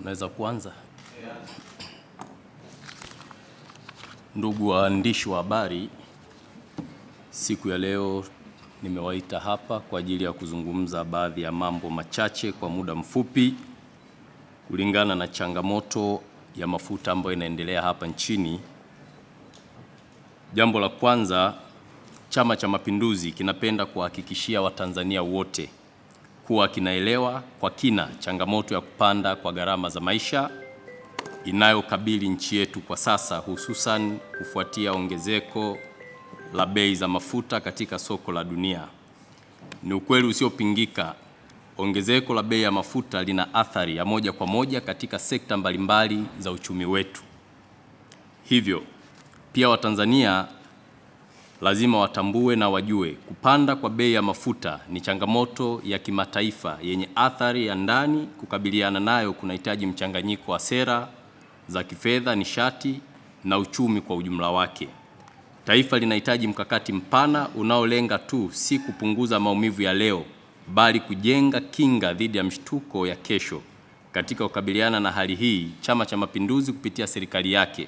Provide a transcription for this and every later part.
Naweza kuanza. Ndugu waandishi wa habari, siku ya leo nimewaita hapa kwa ajili ya kuzungumza baadhi ya mambo machache kwa muda mfupi kulingana na changamoto ya mafuta ambayo inaendelea hapa nchini. Jambo la kwanza, Chama cha Mapinduzi kinapenda kuhakikishia Watanzania wote kuwa kinaelewa kwa kina changamoto ya kupanda kwa gharama za maisha inayokabili nchi yetu kwa sasa, hususan kufuatia ongezeko la bei za mafuta katika soko la dunia. Ni ukweli usiopingika, ongezeko la bei ya mafuta lina athari ya moja kwa moja katika sekta mbalimbali za uchumi wetu. Hivyo, pia Watanzania lazima watambue na wajue kupanda kwa bei ya mafuta ni changamoto ya kimataifa yenye athari ya ndani. Kukabiliana nayo kunahitaji mchanganyiko wa sera za kifedha, nishati na uchumi kwa ujumla wake. Taifa linahitaji mkakati mpana unaolenga tu si kupunguza maumivu ya leo, bali kujenga kinga dhidi ya mshtuko ya kesho. Katika kukabiliana na hali hii, Chama cha Mapinduzi kupitia serikali yake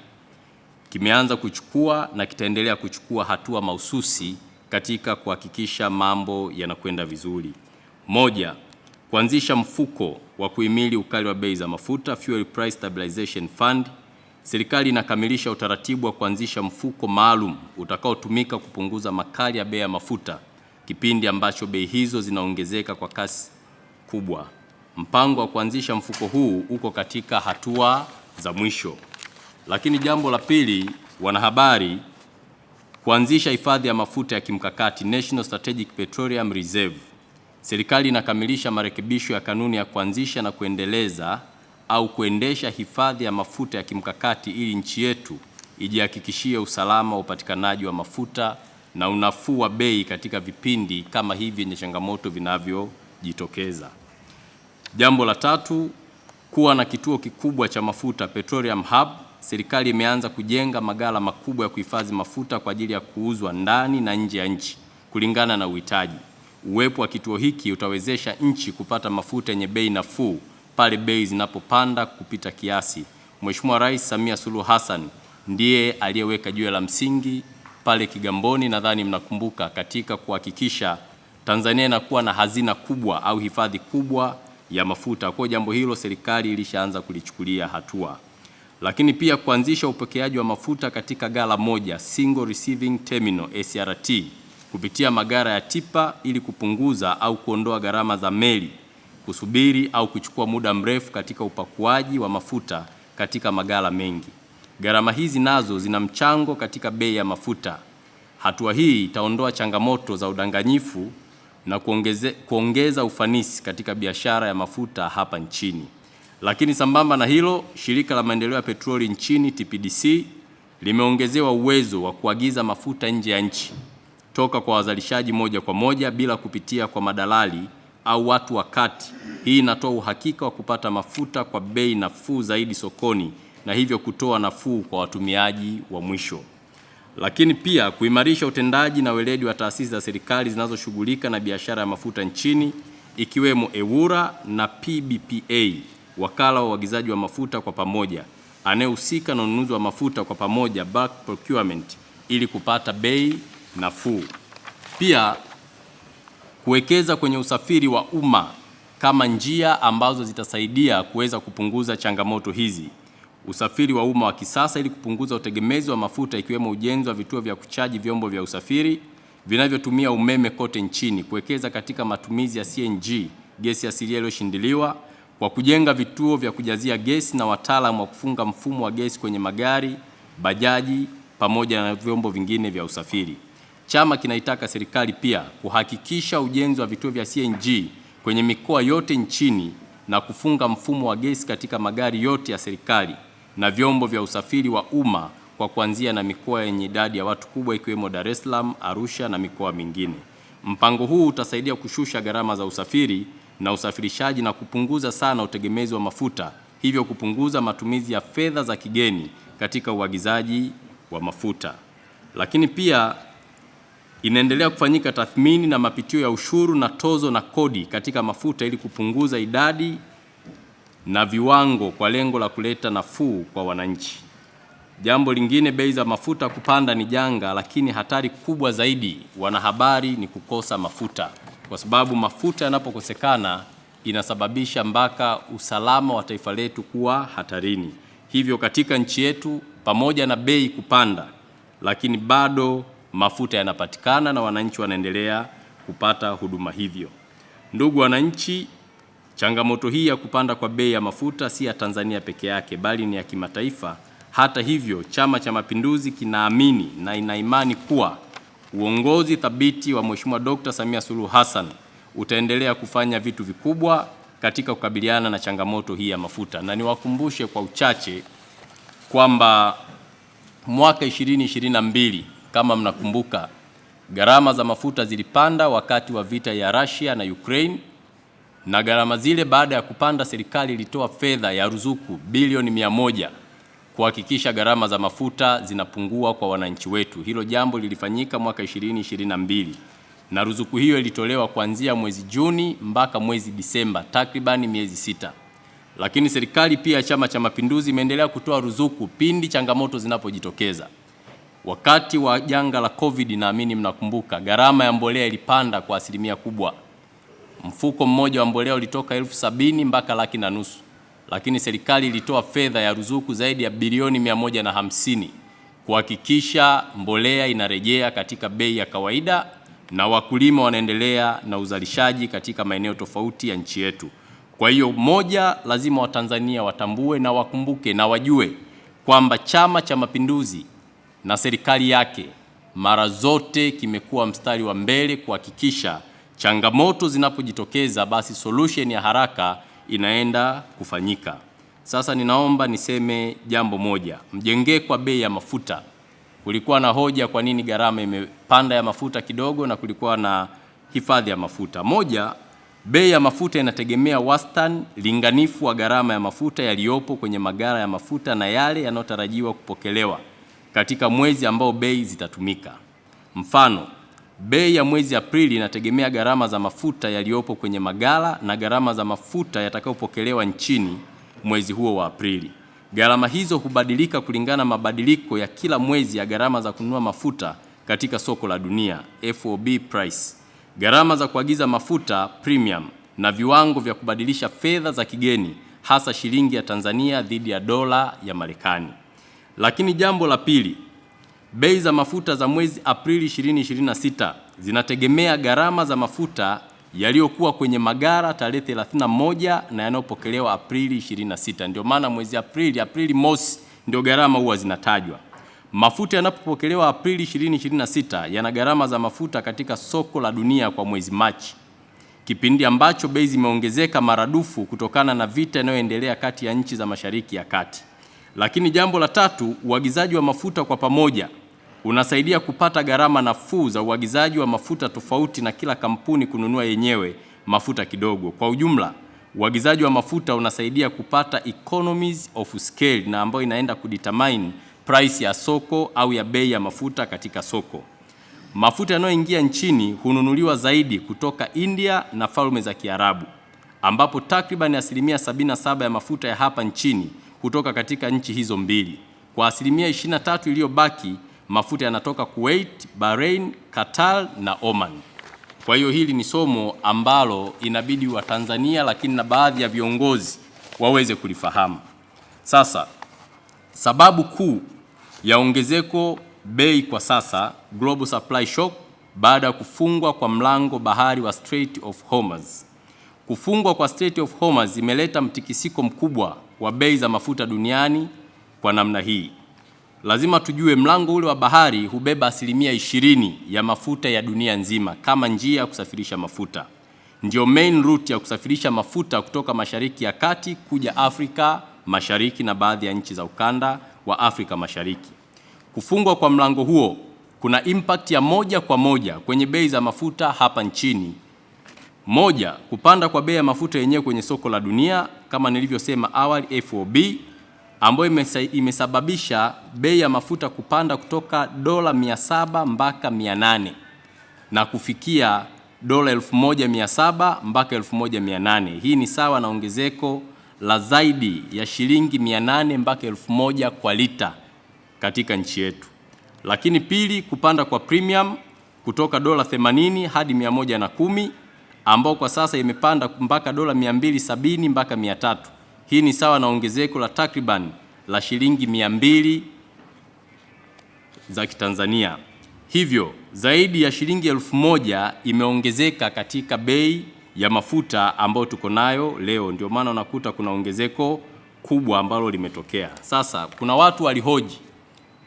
kimeanza kuchukua na kitaendelea kuchukua hatua mahususi katika kuhakikisha mambo yanakwenda vizuri. Moja, kuanzisha mfuko wa kuhimili ukali wa bei za mafuta, Fuel Price Stabilization Fund. Serikali inakamilisha utaratibu wa kuanzisha mfuko maalum utakaotumika kupunguza makali ya bei ya mafuta kipindi ambacho bei hizo zinaongezeka kwa kasi kubwa. Mpango wa kuanzisha mfuko huu uko katika hatua za mwisho. Lakini jambo la pili, wanahabari, kuanzisha hifadhi ya mafuta ya kimkakati, National Strategic Petroleum Reserve. Serikali inakamilisha marekebisho ya kanuni ya kuanzisha na kuendeleza au kuendesha hifadhi ya mafuta ya kimkakati ili nchi yetu ijihakikishie usalama wa upatikanaji wa mafuta na unafuu wa bei katika vipindi kama hivi vyenye changamoto vinavyojitokeza. Jambo la tatu, kuwa na kituo kikubwa cha mafuta, Petroleum Hub. Serikali imeanza kujenga maghala makubwa ya kuhifadhi mafuta kwa ajili ya kuuzwa ndani na nje ya nchi kulingana na uhitaji. Uwepo wa kituo hiki utawezesha nchi kupata mafuta yenye bei nafuu pale bei zinapopanda kupita kiasi. Mheshimiwa Rais Samia Suluhu Hassan ndiye aliyeweka jiwe la msingi pale Kigamboni, nadhani mnakumbuka, katika kuhakikisha Tanzania inakuwa na hazina kubwa au hifadhi kubwa ya mafuta. Kwa jambo hilo serikali ilishaanza kulichukulia hatua. Lakini pia kuanzisha upokeaji wa mafuta katika ghala moja, Single Receiving Terminal SRT, kupitia magara ya tipa ili kupunguza au kuondoa gharama za meli kusubiri au kuchukua muda mrefu katika upakuaji wa mafuta katika maghala mengi. Gharama hizi nazo zina mchango katika bei ya mafuta. Hatua hii itaondoa changamoto za udanganyifu na kuongeza ufanisi katika biashara ya mafuta hapa nchini. Lakini sambamba na hilo, Shirika la Maendeleo ya Petroli nchini TPDC limeongezewa uwezo wa kuagiza mafuta nje ya nchi toka kwa wazalishaji moja kwa moja bila kupitia kwa madalali au watu wa kati. Hii inatoa uhakika wa kupata mafuta kwa bei nafuu zaidi sokoni na hivyo kutoa nafuu kwa watumiaji wa mwisho. Lakini pia kuimarisha utendaji na weledi wa taasisi za serikali zinazoshughulika na biashara ya mafuta nchini ikiwemo EWURA na PBPA, wakala wa uagizaji wa mafuta kwa pamoja, anayehusika na ununuzi wa mafuta kwa pamoja, bulk procurement, ili kupata bei nafuu. Pia kuwekeza kwenye usafiri wa umma kama njia ambazo zitasaidia kuweza kupunguza changamoto hizi. Usafiri wa umma wa kisasa ili kupunguza utegemezi wa mafuta, ikiwemo ujenzi wa vituo vya kuchaji vyombo vya usafiri vinavyotumia umeme kote nchini, kuwekeza katika matumizi ya CNG, gesi asilia iliyoshindiliwa, kwa kujenga vituo vya kujazia gesi na wataalamu wa kufunga mfumo wa gesi kwenye magari, bajaji pamoja na vyombo vingine vya usafiri. Chama kinaitaka serikali pia kuhakikisha ujenzi wa vituo vya CNG kwenye mikoa yote nchini na kufunga mfumo wa gesi katika magari yote ya serikali na vyombo vya usafiri wa umma kwa kuanzia na mikoa yenye idadi ya watu kubwa ikiwemo Dar es Salaam, Arusha na mikoa mingine. Mpango huu utasaidia kushusha gharama za usafiri na usafirishaji na kupunguza sana utegemezi wa mafuta, hivyo kupunguza matumizi ya fedha za kigeni katika uagizaji wa mafuta. Lakini pia inaendelea kufanyika tathmini na mapitio ya ushuru na tozo na kodi katika mafuta ili kupunguza idadi na viwango kwa lengo la kuleta nafuu kwa wananchi. Jambo lingine, bei za mafuta kupanda ni janga, lakini hatari kubwa zaidi, wanahabari, ni kukosa mafuta, kwa sababu mafuta yanapokosekana inasababisha mpaka usalama wa taifa letu kuwa hatarini. Hivyo katika nchi yetu, pamoja na bei kupanda, lakini bado mafuta yanapatikana na wananchi wanaendelea kupata huduma hivyo. Ndugu wananchi, changamoto hii ya kupanda kwa bei ya mafuta si ya Tanzania peke yake, bali ni ya kimataifa. Hata hivyo, Chama cha Mapinduzi kinaamini na ina imani kuwa uongozi thabiti wa Mheshimiwa Dr. Samia Suluhu Hassan utaendelea kufanya vitu vikubwa katika kukabiliana na changamoto hii ya mafuta. Na niwakumbushe kwa uchache kwamba mwaka 2022 kama mnakumbuka, gharama za mafuta zilipanda wakati wa vita ya Russia na Ukraine, na gharama zile baada ya kupanda, serikali ilitoa fedha ya ruzuku bilioni 100 kuhakikisha gharama za mafuta zinapungua kwa wananchi wetu. Hilo jambo lilifanyika mwaka 2022 na ruzuku hiyo ilitolewa kuanzia mwezi Juni mpaka mwezi Disemba, takriban miezi 6. Lakini serikali pia, Chama cha Mapinduzi, imeendelea kutoa ruzuku pindi changamoto zinapojitokeza. Wakati wa janga la COVID, naamini mnakumbuka, gharama ya mbolea ilipanda kwa asilimia kubwa. Mfuko mmoja wa mbolea ulitoka 70,000 mpaka 1,500,000. Lakini serikali ilitoa fedha ya ruzuku zaidi ya bilioni 150 kuhakikisha mbolea inarejea katika bei ya kawaida na wakulima wanaendelea na uzalishaji katika maeneo tofauti ya nchi yetu. Kwa hiyo, moja, lazima Watanzania watambue na wakumbuke na wajue kwamba Chama cha Mapinduzi na serikali yake mara zote kimekuwa mstari wa mbele kuhakikisha changamoto zinapojitokeza, basi solution ya haraka inaenda kufanyika. Sasa ninaomba niseme jambo moja, mjengeko wa bei ya mafuta. Kulikuwa na hoja kwa nini gharama imepanda ya mafuta kidogo na kulikuwa na hifadhi ya mafuta. Moja, bei ya mafuta inategemea wastani linganifu wa gharama ya mafuta yaliyopo kwenye maghala ya mafuta na yale yanayotarajiwa kupokelewa katika mwezi ambao bei zitatumika. Mfano, bei ya mwezi Aprili inategemea gharama za mafuta yaliyopo kwenye maghala na gharama za mafuta yatakayopokelewa nchini mwezi huo wa Aprili. Gharama hizo hubadilika kulingana na mabadiliko ya kila mwezi ya gharama za kununua mafuta katika soko la dunia, FOB price, gharama za kuagiza mafuta premium, na viwango vya kubadilisha fedha za kigeni, hasa shilingi ya Tanzania dhidi ya dola ya Marekani. Lakini jambo la pili, bei za mafuta za mwezi Aprili 2026 zinategemea gharama za mafuta yaliyokuwa kwenye maghala tarehe 31 na yanayopokelewa Aprili 26. Ndio maana mwezi Aprili mosi ndio gharama huwa zinatajwa. Mafuta yanapopokelewa Aprili 2026 yana gharama za mafuta katika soko la dunia kwa mwezi Machi, kipindi ambacho bei zimeongezeka maradufu kutokana na vita inayoendelea kati ya nchi za Mashariki ya Kati. Lakini jambo la tatu, uagizaji wa mafuta kwa pamoja unasaidia kupata gharama nafuu za uagizaji wa mafuta, tofauti na kila kampuni kununua yenyewe mafuta kidogo. Kwa ujumla, uagizaji wa mafuta unasaidia kupata economies of scale, na ambayo inaenda kudetermine price ya soko au ya bei ya mafuta katika soko. Mafuta yanayoingia nchini hununuliwa zaidi kutoka India na Falme za Kiarabu, ambapo takriban 77% ya mafuta ya hapa nchini kutoka katika nchi hizo mbili. Kwa 23% iliyobaki, mafuta yanatoka Kuwait, Bahrain, Qatar na Oman. Kwa hiyo hili ni somo ambalo inabidi wa Tanzania lakini na baadhi ya viongozi waweze kulifahamu. Sasa, sababu kuu ya ongezeko bei kwa sasa, global supply shock, baada ya kufungwa kwa mlango bahari wa Strait of Hormuz. Kufungwa kwa Strait of Hormuz imeleta mtikisiko mkubwa wa bei za mafuta duniani kwa namna hii. Lazima tujue mlango ule wa bahari hubeba 20% ya mafuta ya dunia nzima kama njia ya kusafirisha mafuta. Ndio main route ya kusafirisha mafuta kutoka Mashariki ya Kati kuja Afrika Mashariki na baadhi ya nchi za ukanda wa Afrika Mashariki. Kufungwa kwa mlango huo kuna impact ya moja kwa moja kwenye bei za mafuta hapa nchini. Moja, kupanda kwa bei ya mafuta yenyewe kwenye soko la dunia kama nilivyosema awali, FOB, ambayo imesababisha bei ya mafuta kupanda kutoka dola 700 mpaka 800 na kufikia dola 1700 mpaka 1800. Hii ni sawa na ongezeko la zaidi ya shilingi 800 mpaka 1000 kwa lita katika nchi yetu. Lakini pili, kupanda kwa premium kutoka $80 hadi 110, ambao kwa sasa imepanda mpaka $270 mpaka 300. Hii ni sawa na ongezeko la takriban la shilingi 200 za Kitanzania. Hivyo zaidi ya shilingi 1000 imeongezeka katika bei ya mafuta ambayo tuko nayo leo. Ndio maana unakuta kuna ongezeko kubwa ambalo limetokea. Sasa kuna watu walihoji,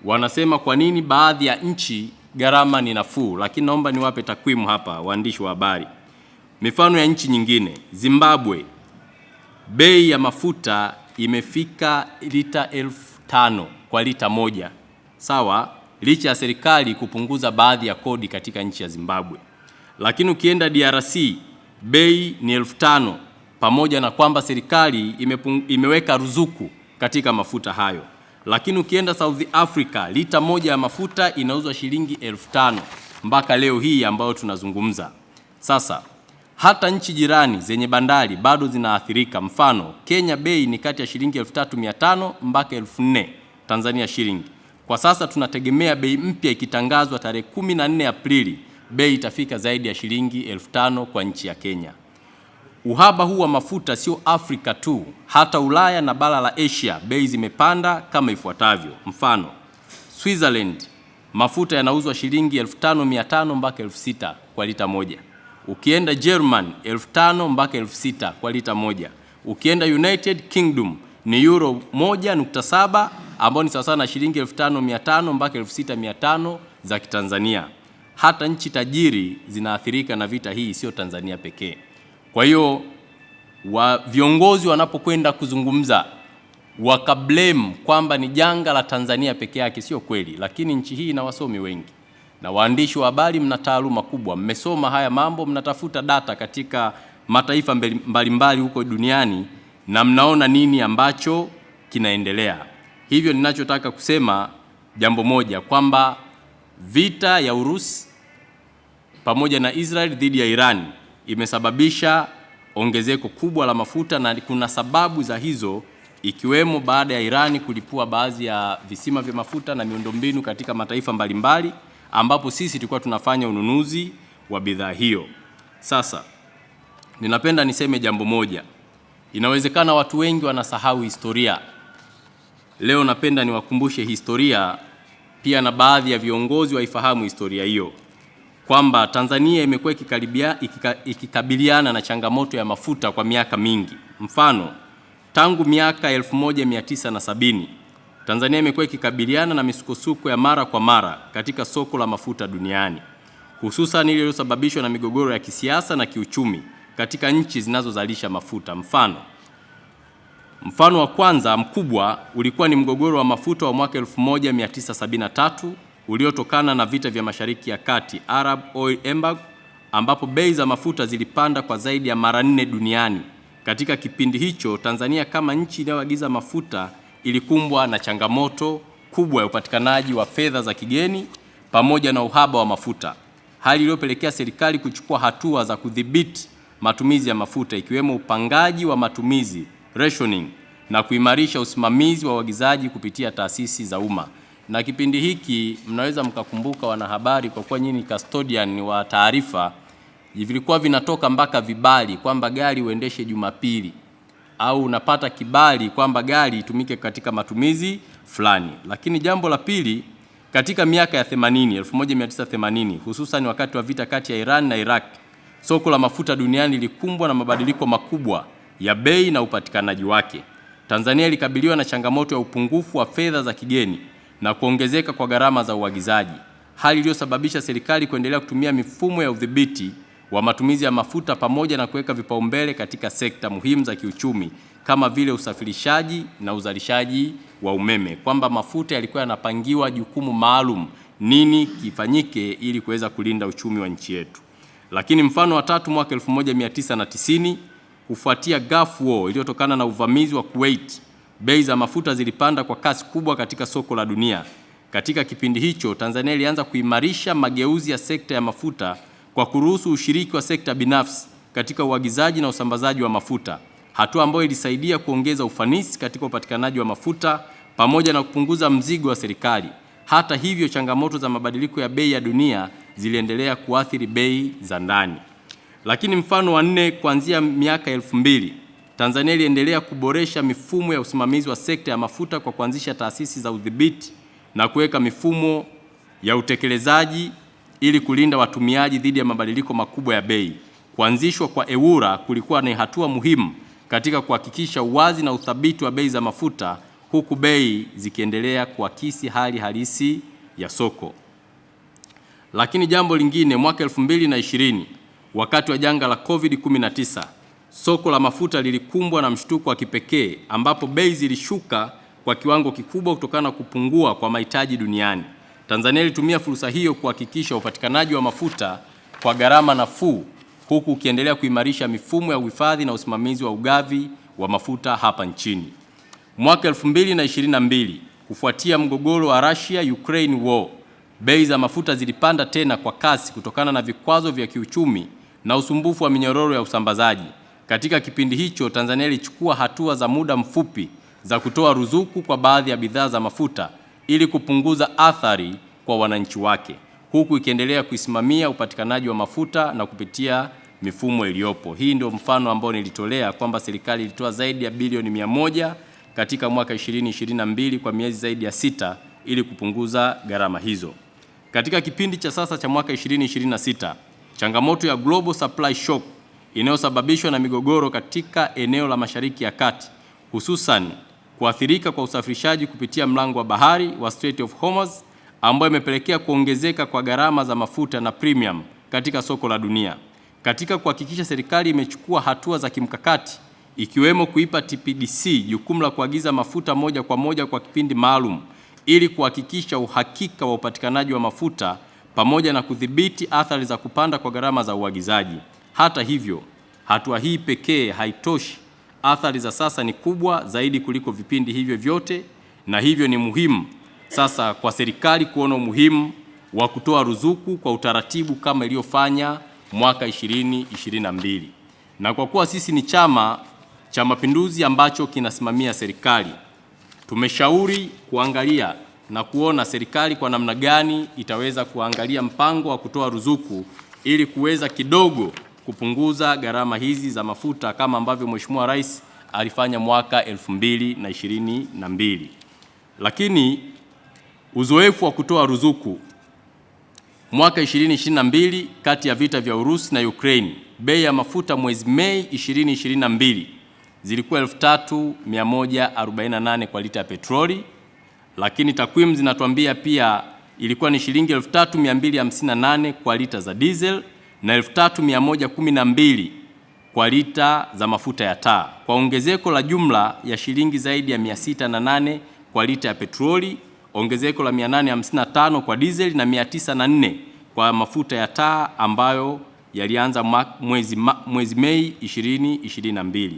wanasema kwa nini baadhi ya nchi gharama ni nafuu, lakini naomba niwape takwimu hapa waandishi wa habari. Mifano ya nchi nyingine, Zimbabwe bei ya mafuta imefika lita 5000 kwa lita moja. Sawa, licha ya serikali kupunguza baadhi ya kodi katika nchi ya Zimbabwe. Lakini ukienda DRC bei ni 5000 pamoja na kwamba serikali imeweka ruzuku katika mafuta hayo. Lakini ukienda South Africa lita moja ya mafuta inauzwa shilingi 5000 mpaka leo hii ambayo tunazungumza. Sasa hata nchi jirani zenye bandari bado zinaathirika. Mfano, Kenya bei ni kati ya shilingi 3500 mpaka 4000 Tanzania shilingi. Kwa sasa tunategemea bei mpya ikitangazwa tarehe 14 Aprili, bei itafika zaidi ya shilingi 5000 kwa nchi ya Kenya. Uhaba huu wa mafuta sio Afrika tu, hata Ulaya na bara la Asia bei zimepanda kama ifuatavyo. Mfano, Switzerland mafuta yanauzwa shilingi 5500 mpaka 6000 kwa lita moja. Ukienda German 5000 mpaka 6000 kwa lita moja. Ukienda United Kingdom ni euro 1.7 ambao ni sawa na shilingi 5500 mpaka 6500 za Kitanzania. Hata nchi tajiri zinaathirika na vita hii, sio Tanzania pekee. Kwa hiyo viongozi wanapokwenda kuzungumza wakablame kwamba ni janga la Tanzania peke yake, sio kweli. Lakini nchi hii ina wasomi wengi na waandishi wa habari, mna taaluma kubwa, mmesoma haya mambo, mnatafuta data katika mataifa mbalimbali huko duniani na mnaona nini ambacho kinaendelea. Hivyo ninachotaka kusema jambo moja, kwamba vita ya Urusi pamoja na Israel dhidi ya Iran imesababisha ongezeko kubwa la mafuta, na kuna sababu za hizo, ikiwemo baada ya Iran kulipua baadhi ya visima vya mafuta na miundombinu katika mataifa mbalimbali ambapo sisi tulikuwa tunafanya ununuzi wa bidhaa hiyo. Sasa ninapenda niseme jambo moja, inawezekana watu wengi wanasahau historia. Leo napenda niwakumbushe historia pia, na baadhi ya viongozi waifahamu historia hiyo, kwamba Tanzania imekuwa ikikabiliana na changamoto ya mafuta kwa miaka mingi. Mfano, tangu miaka 1970 Tanzania imekuwa ikikabiliana na misukosuko ya mara kwa mara katika soko la mafuta duniani, hususan ile iliyosababishwa na migogoro ya kisiasa na kiuchumi katika nchi zinazozalisha mafuta. Mfano wa kwanza mkubwa ulikuwa ni mgogoro wa mafuta wa mwaka 1973 uliotokana na vita vya Mashariki ya Kati, Arab Oil Embargo, ambapo bei za mafuta zilipanda kwa zaidi ya mara 4 duniani. Katika kipindi hicho, Tanzania kama nchi inayoagiza mafuta ilikumbwa na changamoto kubwa ya upatikanaji wa fedha za kigeni pamoja na uhaba wa mafuta, hali iliyopelekea serikali kuchukua hatua za kudhibiti matumizi ya mafuta, ikiwemo upangaji wa matumizi, rationing, na kuimarisha usimamizi wa uagizaji kupitia taasisi za umma. Na kipindi hiki mnaweza mkakumbuka, wanahabari, kwa kuwa nyinyi custodian wa taarifa, vilikuwa vinatoka mpaka vibali kwamba gari uendeshe Jumapili, au unapata kibali kwamba gari itumike katika matumizi fulani. Lakini jambo la pili, katika miaka ya 1980 hususan wakati wa vita kati ya Iran na Iraq, soko la mafuta duniani lilikumbwa na mabadiliko makubwa ya bei na upatikanaji wake. Tanzania ilikabiliwa na changamoto ya upungufu wa fedha za kigeni na kuongezeka kwa gharama za uagizaji, hali iliyosababisha serikali kuendelea kutumia mifumo ya udhibiti wa matumizi ya mafuta pamoja na kuweka vipaumbele katika sekta muhimu za kiuchumi kama vile usafirishaji na uzalishaji wa umeme, kwamba mafuta yalikuwa yanapangiwa jukumu maalum, nini kifanyike ili kuweza kulinda uchumi wa nchi yetu. Lakini mfano wa tatu, mwaka 1990 kufuatia Gulf War iliyotokana na uvamizi wa Kuwait, bei za mafuta zilipanda kwa kasi kubwa katika soko la dunia. Katika kipindi hicho, Tanzania ilianza kuimarisha mageuzi ya sekta ya mafuta kwa kuruhusu ushiriki wa sekta binafsi katika uagizaji na usambazaji wa mafuta, hatua ambayo ilisaidia kuongeza ufanisi katika upatikanaji wa mafuta pamoja na kupunguza mzigo wa serikali. Hata hivyo, changamoto za mabadiliko ya bei ya dunia ziliendelea kuathiri bei za ndani. Lakini mfano wa nne, kuanzia miaka 2000, Tanzania iliendelea kuboresha mifumo ya usimamizi wa sekta ya mafuta kwa kuanzisha taasisi za udhibiti na kuweka mifumo ya utekelezaji ili kulinda watumiaji dhidi ya mabadiliko makubwa ya bei. Kuanzishwa kwa EWURA kulikuwa ni hatua muhimu katika kuhakikisha uwazi na uthabiti wa bei za mafuta, huku bei zikiendelea kuakisi hali halisi ya soko. Lakini jambo lingine, mwaka 2020 wakati wa janga la COVID-19, soko la mafuta lilikumbwa na mshtuko wa kipekee ambapo bei zilishuka kwa kiwango kikubwa kutokana na kupungua kwa mahitaji duniani. Tanzania ilitumia fursa hiyo kuhakikisha upatikanaji wa mafuta kwa gharama nafuu, huku ukiendelea kuimarisha mifumo ya uhifadhi na usimamizi wa ugavi wa mafuta hapa nchini. Mwaka 2022, kufuatia mgogoro wa Russia-Ukraine war, bei za mafuta zilipanda tena kwa kasi kutokana na vikwazo vya kiuchumi na usumbufu wa minyororo ya usambazaji. Katika kipindi hicho, Tanzania ilichukua hatua za muda mfupi za kutoa ruzuku kwa baadhi ya bidhaa za mafuta ili kupunguza athari kwa wananchi wake, huku ikiendelea kuisimamia upatikanaji wa mafuta na kupitia mifumo iliyopo. Hii ndio mfano ambao nilitolea kwamba serikali ilitoa zaidi ya bilioni 100 katika mwaka 2022 kwa miezi zaidi ya 6 ili kupunguza gharama hizo. Katika kipindi cha sasa cha mwaka 2026, changamoto ya global supply shock inayosababishwa na migogoro katika eneo la Mashariki ya Kati, hususan kuathirika kwa usafirishaji kupitia mlango wa bahari wa Strait of Hormuz, ambayo imepelekea kuongezeka kwa gharama za mafuta na premium katika soko la dunia. Katika kuhakikisha, serikali imechukua hatua za kimkakati ikiwemo kuipa TPDC jukumu la kuagiza mafuta moja kwa moja kwa kipindi maalum ili kuhakikisha uhakika wa upatikanaji wa mafuta pamoja na kudhibiti athari za kupanda kwa gharama za uagizaji. Hata hivyo, hatua hii pekee haitoshi. Athari za sasa ni kubwa zaidi kuliko vipindi hivyo vyote, na hivyo ni muhimu sasa kwa serikali kuona umuhimu wa kutoa ruzuku kwa utaratibu kama iliyofanya mwaka 2022. Na kwa kuwa sisi ni Chama cha Mapinduzi ambacho kinasimamia serikali, tumeshauri kuangalia na kuona serikali kwa namna gani itaweza kuangalia mpango wa kutoa ruzuku ili kuweza kidogo kupunguza gharama hizi za mafuta kama ambavyo Mheshimiwa Rais alifanya mwaka 2022. Lakini uzoefu wa kutoa ruzuku mwaka 2022, kati ya vita vya Urusi na Ukraine, bei ya mafuta mwezi Mei 2022 zilikuwa 3148 kwa lita ya petroli, lakini takwimu zinatuambia pia ilikuwa ni shilingi 3258 kwa lita za diesel na 3112 kwa lita za mafuta ya taa, kwa ongezeko la jumla ya shilingi zaidi ya 608 kwa lita ya petroli, ongezeko la 855 kwa diesel na 904 kwa mafuta ya taa ambayo yalianza mwezi Mei 2022.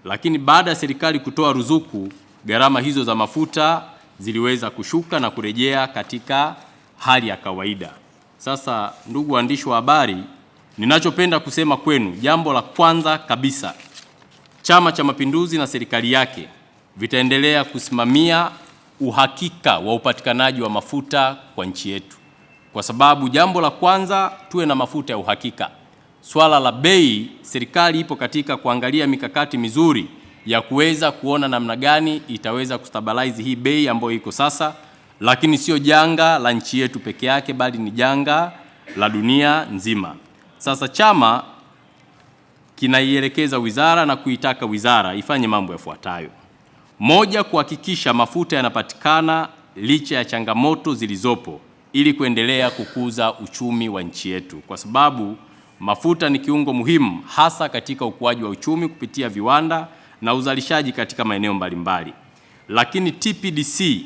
Lakini baada ya serikali kutoa ruzuku, gharama hizo za mafuta ziliweza kushuka na kurejea katika hali ya kawaida. Sasa, ndugu waandishi wa habari, ninachopenda kusema kwenu, jambo la kwanza kabisa, Chama cha Mapinduzi na serikali yake vitaendelea kusimamia uhakika wa upatikanaji wa mafuta kwa nchi yetu. Kwa sababu jambo la kwanza, tuwe na mafuta ya uhakika. Swala la bei, serikali ipo katika kuangalia mikakati mizuri ya kuweza kuona namna gani itaweza kustabilize hii bei ambayo iko sasa, lakini sio janga la nchi yetu peke yake, bali ni janga la dunia nzima. Sasa chama kinaielekeza wizara na kuitaka wizara ifanye mambo yafuatayo. Moja, kuhakikisha mafuta yanapatikana licha ya changamoto zilizopo ili kuendelea kukuza uchumi wa nchi yetu, kwa sababu mafuta ni kiungo muhimu hasa katika ukuaji wa uchumi kupitia viwanda na uzalishaji katika maeneo mbalimbali. Lakini TPDC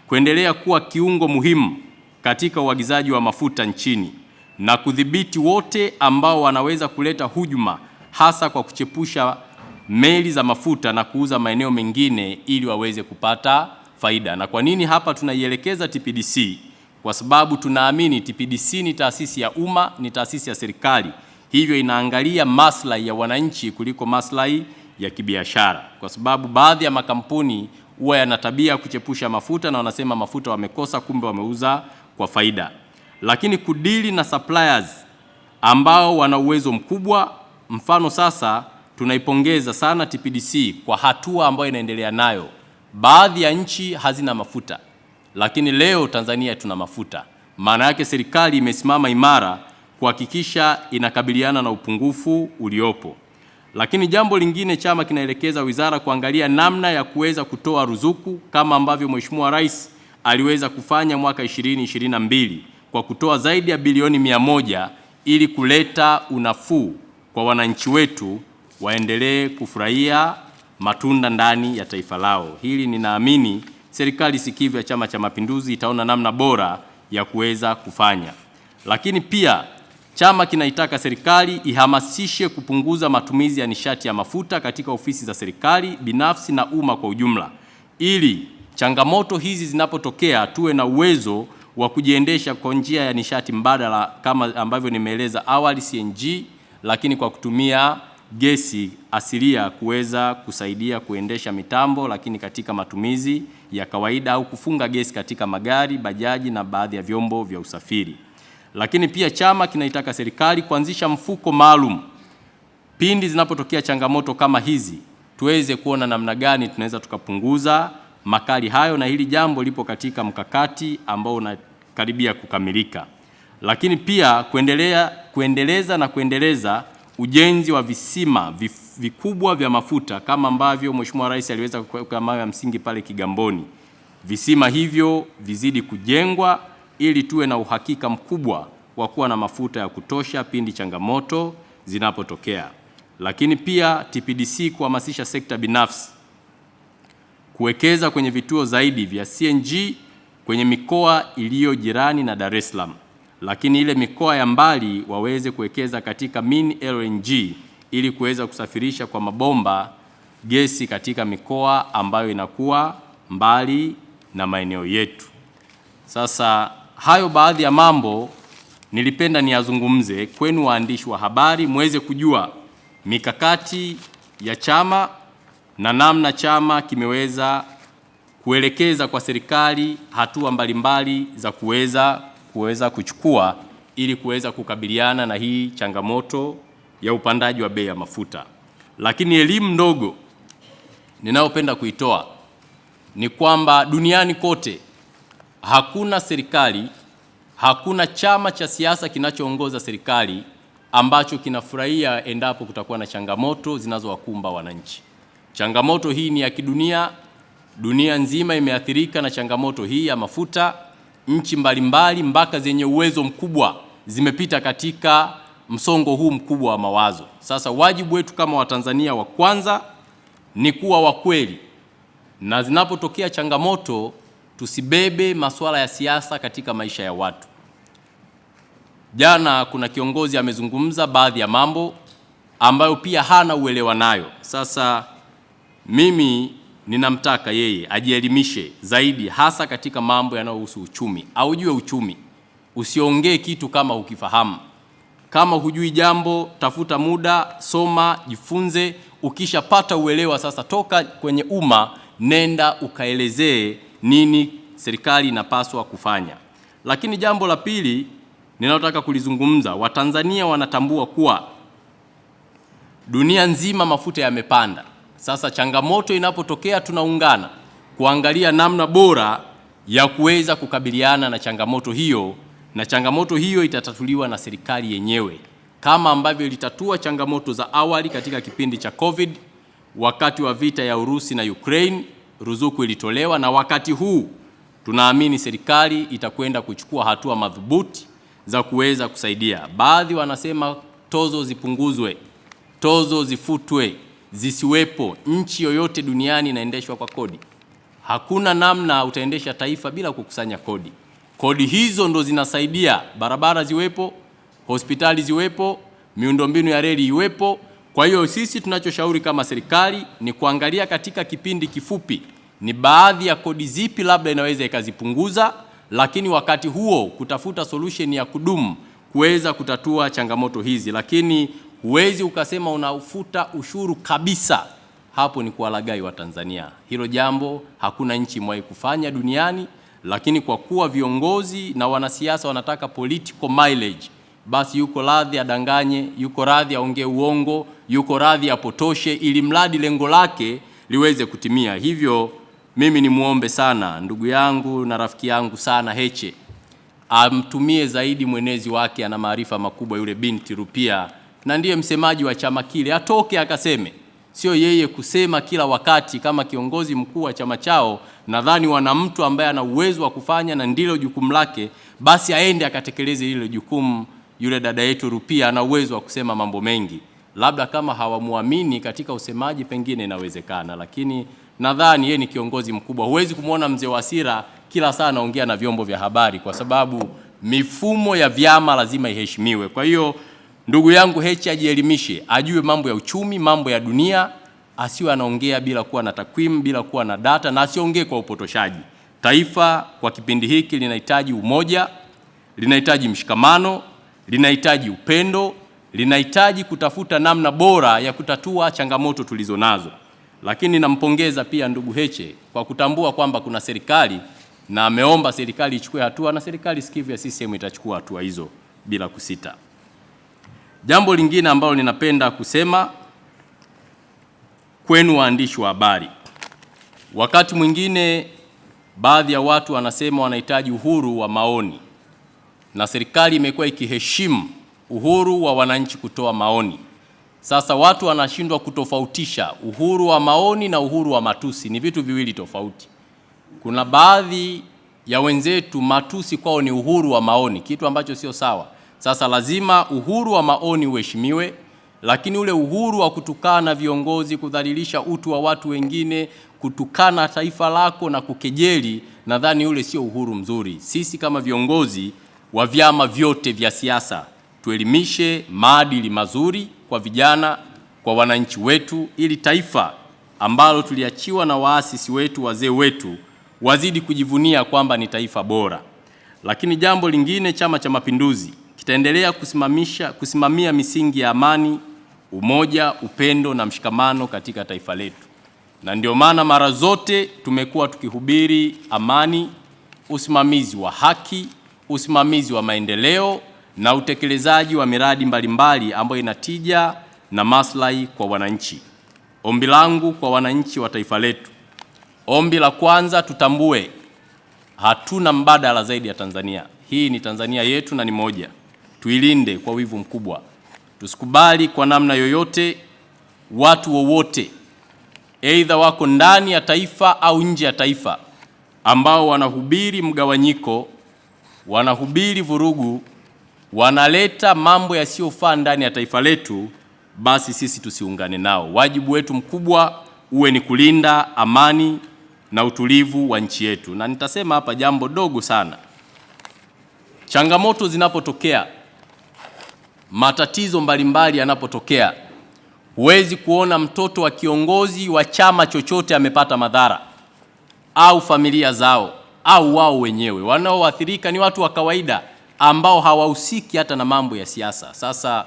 kuendelea kuwa kiungo muhimu katika uagizaji wa mafuta nchini na kudhibiti wote ambao wanaweza kuleta hujuma, hasa kwa kuchepusha meli za mafuta na kuuza maeneo mengine ili waweze kupata faida. Na kwa nini hapa tunaielekeza TPDC? Kwa sababu tunaamini TPDC ni taasisi ya umma, ni taasisi ya serikali, hivyo inaangalia maslahi ya wananchi kuliko maslahi ya kibiashara, kwa sababu baadhi ya makampuni huwa yana tabia kuchepusha mafuta na wanasema mafuta wamekosa, kumbe wameuza kwa faida. Lakini kudili na suppliers ambao wana uwezo mkubwa. Mfano sasa tunaipongeza sana TPDC kwa hatua ambayo inaendelea nayo. Baadhi ya nchi hazina mafuta, lakini leo Tanzania tuna mafuta. Maana yake serikali imesimama imara kuhakikisha inakabiliana na upungufu uliopo. Lakini jambo lingine, chama kinaelekeza wizara kuangalia namna ya kuweza kutoa ruzuku kama ambavyo Mheshimiwa Rais aliweza kufanya mwaka 2022 kwa kutoa zaidi ya bilioni 100 ili kuleta unafuu kwa wananchi wetu waendelee kufurahia matunda ndani ya taifa lao. Hili ninaamini serikali sikivu ya Chama cha Mapinduzi itaona namna bora ya kuweza kufanya. Lakini pia chama kinaitaka serikali ihamasishe kupunguza matumizi ya nishati ya mafuta katika ofisi za serikali binafsi na umma kwa ujumla, ili changamoto hizi zinapotokea tuwe na uwezo wa kujiendesha kwa njia ya nishati mbadala kama ambavyo nimeeleza awali, CNG, lakini kwa kutumia gesi asilia kuweza kusaidia kuendesha mitambo, lakini katika matumizi ya kawaida, au kufunga gesi katika magari, bajaji na baadhi ya vyombo vya usafiri. Lakini pia chama kinaitaka serikali kuanzisha mfuko maalum pindi zinapotokea changamoto kama hizi, tuweze kuona namna gani tunaweza tukapunguza makali hayo, na hili jambo lipo katika mkakati ambao unakaribia kukamilika. Lakini pia kuendeleza ujenzi wa visima vikubwa vya mafuta kama ambavyo Mheshimiwa Rais aliweza kuweka mawe ya msingi pale Kigamboni. Visima hivyo vizidi kujengwa ili tuwe na uhakika mkubwa wa kuwa na mafuta ya kutosha pindi changamoto zinapotokea. Lakini pia TPDC kuhamasisha sekta binafsi kuwekeza kwenye vituo zaidi vya CNG kwenye mikoa iliyo jirani na Dar es Salaam. Lakini ile mikoa ya mbali waweze kuwekeza katika mini LNG ili kuweza kusafirisha kwa mabomba gesi katika mikoa ambayo inakuwa mbali na maeneo yetu. Sasa hayo baadhi ya mambo nilipenda niyazungumze kwenu waandishi wa habari, muweze kujua mikakati ya chama na namna chama kimeweza kuelekeza kwa serikali hatua mbalimbali za kuweza kuchukua ili kuweza kukabiliana na hii changamoto ya upandaji wa bei ya mafuta. Lakini elimu ndogo ninayopenda kuitoa ni kwamba duniani kote hakuna serikali, hakuna chama cha siasa kinachoongoza serikali ambacho kinafurahia endapo kutakuwa na changamoto zinazowakumba wananchi. Changamoto hii ni ya kidunia, dunia nzima imeathirika na changamoto hii ya mafuta. Nchi mbalimbali mpaka zenye uwezo mkubwa zimepita katika msongo huu mkubwa wa mawazo. Sasa wajibu wetu kama Watanzania wa kwanza ni kuwa wakweli, na zinapotokea changamoto tusibebe masuala ya siasa katika maisha ya watu. Jana kuna kiongozi amezungumza baadhi ya mambo ambayo pia hana uelewa nayo. Sasa mimi ninamtaka yeye ajielimishe zaidi, hasa katika mambo yanayohusu uchumi. Aujue uchumi, usiongee kitu kama ukifahamu. Kama hujui jambo, tafuta muda, soma, jifunze. Ukishapata uelewa sasa, toka kwenye umma, nenda ukaelezee nini serikali inapaswa kufanya. Lakini jambo la pili ninalotaka kulizungumza, Watanzania wanatambua kuwa dunia nzima mafuta yamepanda. Sasa changamoto inapotokea tunaungana kuangalia namna bora ya kuweza kukabiliana na changamoto hiyo, na changamoto hiyo itatatuliwa na serikali yenyewe kama ambavyo ilitatua changamoto za awali katika kipindi cha COVID. Wakati wa vita ya Urusi na Ukraine, ruzuku ilitolewa, na wakati huu tunaamini serikali itakwenda kuchukua hatua madhubuti za kuweza kusaidia. Baadhi wanasema tozo zipunguzwe, tozo zifutwe, zisiwepo. Nchi yoyote duniani inaendeshwa kwa kodi. Hakuna namna utaendesha taifa bila kukusanya kodi. Kodi hizo ndo zinasaidia barabara ziwepo, hospitali ziwepo, miundombinu ya reli iwepo. Kwa hiyo sisi tunachoshauri kama serikali ni kuangalia katika kipindi kifupi ni baadhi ya kodi zipi labda inaweza ikazipunguza, lakini wakati huo kutafuta solution ya kudumu kuweza kutatua changamoto hizi. Lakini huwezi ukasema unafuta ushuru kabisa hapo ni kuwalaghai wa Tanzania. Hilo jambo hakuna nchi imewahi kufanya duniani, lakini kwa kuwa viongozi na wanasiasa wanataka political mileage, basi yuko radhi adanganye, yuko radhi aongee uongo, yuko radhi apotoshe, ili mradi lengo lake liweze kutimia. Hivyo mimi ni muombe sana ndugu yangu na rafiki yangu sana Heche, amtumie zaidi mwenezi wake, ana maarifa makubwa yule binti Rupia, na ndiye msemaji wa chama kile, atoke akaseme. Sio yeye kusema kila wakati kama kiongozi mkuu wa chama chao. Nadhani wana mtu ambaye ana uwezo wa kufanya na ndilo jukumu lake, basi aende akatekeleze hilo jukumu. Yule dada yetu Rupia ana uwezo wa kusema mambo mengi, labda kama hawamuamini katika usemaji pengine inawezekana, lakini nadhani yeye ni kiongozi mkubwa. Huwezi kumuona mzee Wasira kila saa anaongea na vyombo vya habari, kwa sababu mifumo ya vyama lazima iheshimiwe. Kwa hiyo ndugu yangu Heche ajielimishe, ajue mambo ya uchumi, mambo ya dunia, asiwe anaongea bila kuwa na takwimu, bila kuwa na data, na asiongee kwa upotoshaji. Taifa kwa kipindi hiki linahitaji umoja, linahitaji mshikamano, linahitaji upendo, linahitaji kutafuta namna bora ya kutatua changamoto tulizonazo. Lakini nampongeza pia ndugu Heche kwa kutambua kwamba kuna serikali, na ameomba serikali ichukue hatua, na serikali sikivu ya CCM itachukua hatua hizo bila kusita. Jambo lingine ambalo ninapenda kusema kwenu waandishi wa habari, wakati mwingine baadhi ya watu wanasema wanahitaji uhuru wa maoni, na serikali imekuwa ikiheshimu uhuru wa wananchi kutoa maoni. Sasa watu wanashindwa kutofautisha uhuru wa maoni na uhuru wa matusi, ni vitu viwili tofauti. Kuna baadhi ya wenzetu matusi kwao ni uhuru wa maoni, kitu ambacho sio sawa. Sasa lazima uhuru wa maoni uheshimiwe, lakini ule uhuru wa kutukana viongozi, kudhalilisha utu wa watu wengine, kutukana taifa lako na kukejeli, nadhani ule sio uhuru mzuri. Sisi kama viongozi wa vyama vyote vya siasa tuelimishe maadili mazuri kwa vijana, kwa wananchi wetu, ili taifa ambalo tuliachiwa na waasisi wetu, wazee wetu, wazidi kujivunia kwamba ni taifa bora. Lakini jambo lingine, Chama cha Mapinduzi kitaendelea kusimamia misingi ya amani, umoja, upendo na mshikamano katika taifa letu. Na ndio maana mara zote tumekuwa tukihubiri amani, usimamizi wa haki, usimamizi wa maendeleo na utekelezaji wa miradi mbalimbali ambayo inatija na maslahi kwa wananchi. Ombi langu kwa wananchi wa taifa letu, ombi la kwanza, tutambue hatuna mbadala zaidi ya Tanzania. Hii ni Tanzania yetu na ni moja. Tuilinde kwa wivu mkubwa. Tusikubali kwa namna yoyote watu wowote, aidha wako ndani ya taifa au nje ya taifa, ambao wanahubiri mgawanyiko, wanahubiri vurugu, wanaleta mambo yasiyofaa ndani ya taifa letu, basi sisi tusiungane nao. Wajibu wetu mkubwa uwe ni kulinda amani na utulivu wa nchi yetu. Na nitasema hapa jambo dogo sana. Changamoto zinapotokea, matatizo mbalimbali yanapotokea, huwezi kuona mtoto wa kiongozi wa chama chochote amepata madhara, au familia zao, au wao wenyewe. Wanaoathirika ni watu wa kawaida ambao hawahusiki hata na mambo ya siasa. Sasa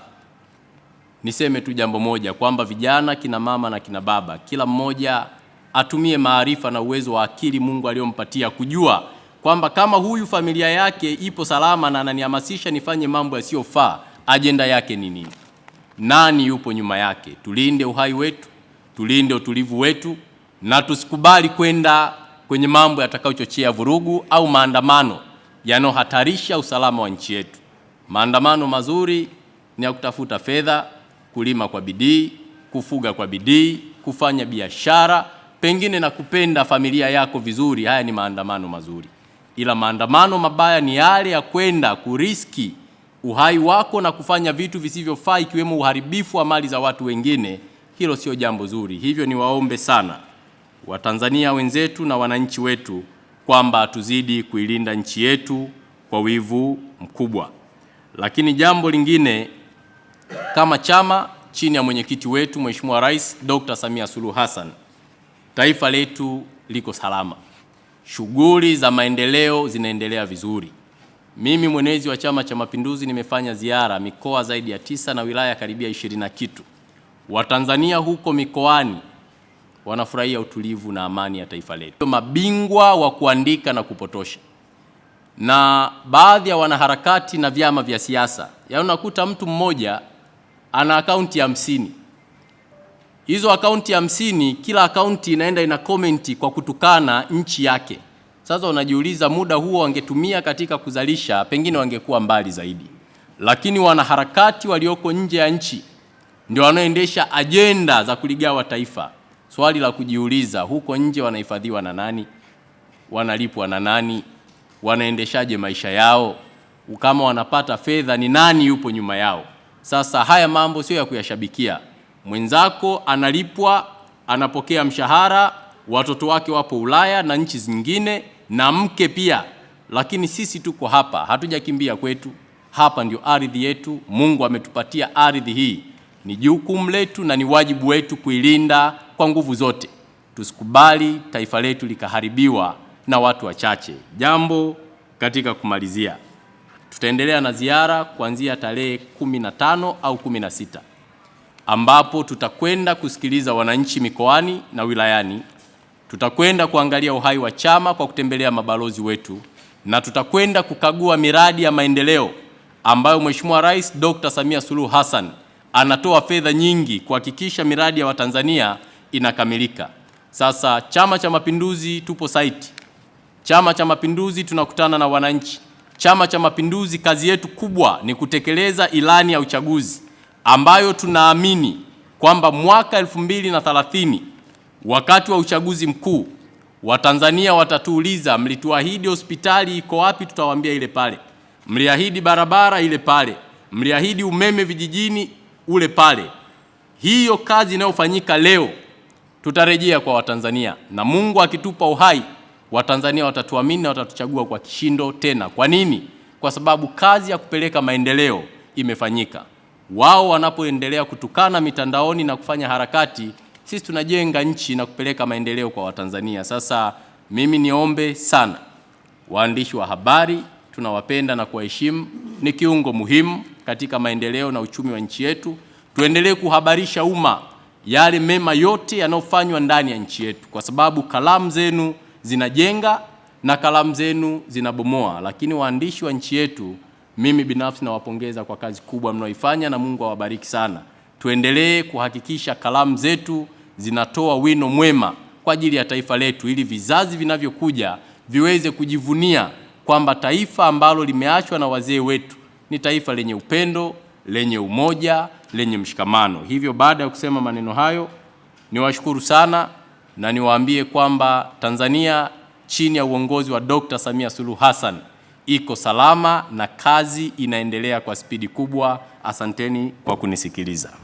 niseme tu jambo moja, kwamba vijana, kina mama na kina baba, kila mmoja atumie maarifa na uwezo wa akili Mungu aliyompatia kujua kwamba kama huyu familia yake ipo salama na ananihamasisha nifanye mambo yasiyofaa, ajenda yake ni nini? Nani yupo nyuma yake? Tulinde uhai wetu, tulinde utulivu wetu, na tusikubali kwenda kwenye mambo yatakayochochea vurugu au maandamano yanohatarisha usalama wa nchi yetu. Maandamano mazuri ni ya kutafuta fedha, kulima kwa bidii, kufuga kwa bidii, kufanya biashara, pengine na kupenda familia yako vizuri. Haya ni maandamano mazuri. Ila maandamano mabaya ni yale ya kwenda kuriski uhai wako na kufanya vitu visivyofaa, ikiwemo uharibifu wa mali za watu wengine. Hilo sio jambo zuri. Hivyo niwaombe sana Watanzania wenzetu na wananchi wetu kwamba tuzidi kuilinda nchi yetu kwa wivu mkubwa. Lakini jambo lingine, kama chama chini ya mwenyekiti wetu Mheshimiwa Rais Dr. Samia Suluhu Hassan, taifa letu liko salama. Shughuli za maendeleo zinaendelea vizuri. Mimi mwenezi wa Chama cha Mapinduzi nimefanya ziara mikoa zaidi ya 9 na wilaya karibia 20 na kitu. Watanzania huko mikoani wanafurahia utulivu na amani ya taifa letu. Mabingwa wa kuandika na kupotosha. Na baadhi ya wanaharakati na vyama vya siasa, unakuta mtu mmoja ana akaunti 50. Hizo akaunti 50, kila akaunti inaenda ina komenti kwa kutukana nchi yake. Sasa unajiuliza, muda huo wangetumia katika kuzalisha, pengine wangekuwa mbali zaidi. Lakini wanaharakati walioko nje ya nchi ndio wanaoendesha ajenda za kuligawa taifa. Swali la kujiuliza, huko nje wanahifadhiwa na nani? Wanalipwa na nani? Wanaendeshaje maisha yao? Kama wanapata fedha, ni nani yupo nyuma yao? Sasa haya mambo sio ya kuyashabikia. Mwenzako analipwa, anapokea mshahara, watoto wake wapo Ulaya na nchi zingine, na mke pia. Lakini sisi tuko hapa, hatujakimbia kwetu. Hapa ndio ardhi yetu. Mungu ametupatia ardhi hii. Ni jukumu letu na ni wajibu wetu kuilinda kwa nguvu zote. Tusikubali taifa letu likaharibiwa na watu wachache. Jambo katika kumalizia, tutaendelea na ziara kuanzia tarehe 15 au 16, ambapo tutakwenda kusikiliza wananchi mikoani na wilayani. Tutakwenda kuangalia uhai wa chama kwa kutembelea mabalozi wetu, na tutakwenda kukagua miradi ya maendeleo ambayo Mheshimiwa Rais Dr. Samia Suluhu Hassan anatoa fedha nyingi kuhakikisha miradi ya Watanzania inakamilika. Sasa Chama cha Mapinduzi tupo site. Chama cha Mapinduzi tunakutana na wananchi. Chama cha Mapinduzi kazi yetu kubwa ni kutekeleza ilani ya uchaguzi ambayo tunaamini kwamba mwaka 2030 wakati wa uchaguzi mkuu, Watanzania watatuuliza, mlituahidi hospitali iko wapi? Tutawaambia ile pale. Mliahidi barabara, ile pale. Mliahidi umeme vijijini, ule pale. Hiyo kazi inayofanyika leo tutarejea kwa Watanzania, na Mungu akitupa uhai, Watanzania watatuamini na watatuchagua kwa kishindo tena. Kwa nini? Kwa sababu kazi ya kupeleka maendeleo imefanyika. Wao wanapoendelea kutukana mitandaoni na kufanya harakati, sisi tunajenga nchi na kupeleka maendeleo kwa Watanzania. Sasa mimi niombe sana waandishi wa habari, tunawapenda na kuwaheshimu, ni kiungo muhimu katika maendeleo na uchumi wa nchi yetu. Tuendelee kuhabarisha umma yale mema yote yanayofanywa ndani ya nchi yetu, kwa sababu kalamu zenu zinajenga na kalamu zenu zinabomoa. Lakini waandishi wa nchi yetu, mimi binafsi nawapongeza kwa kazi kubwa mnaoifanya, na Mungu awabariki sana. Tuendelee kuhakikisha kalamu zetu zinatoa wino mwema kwa ajili ya taifa letu, ili vizazi vinavyokuja viweze kujivunia kwamba taifa ambalo limeachwa na wazee wetu ni taifa lenye upendo, lenye umoja, lenye mshikamano. Hivyo baada ya kusema maneno hayo, niwashukuru sana na niwaambie kwamba Tanzania chini ya uongozi wa Dr. Samia Suluhu Hassan iko salama na kazi inaendelea kwa spidi kubwa. Asanteni kwa kunisikiliza.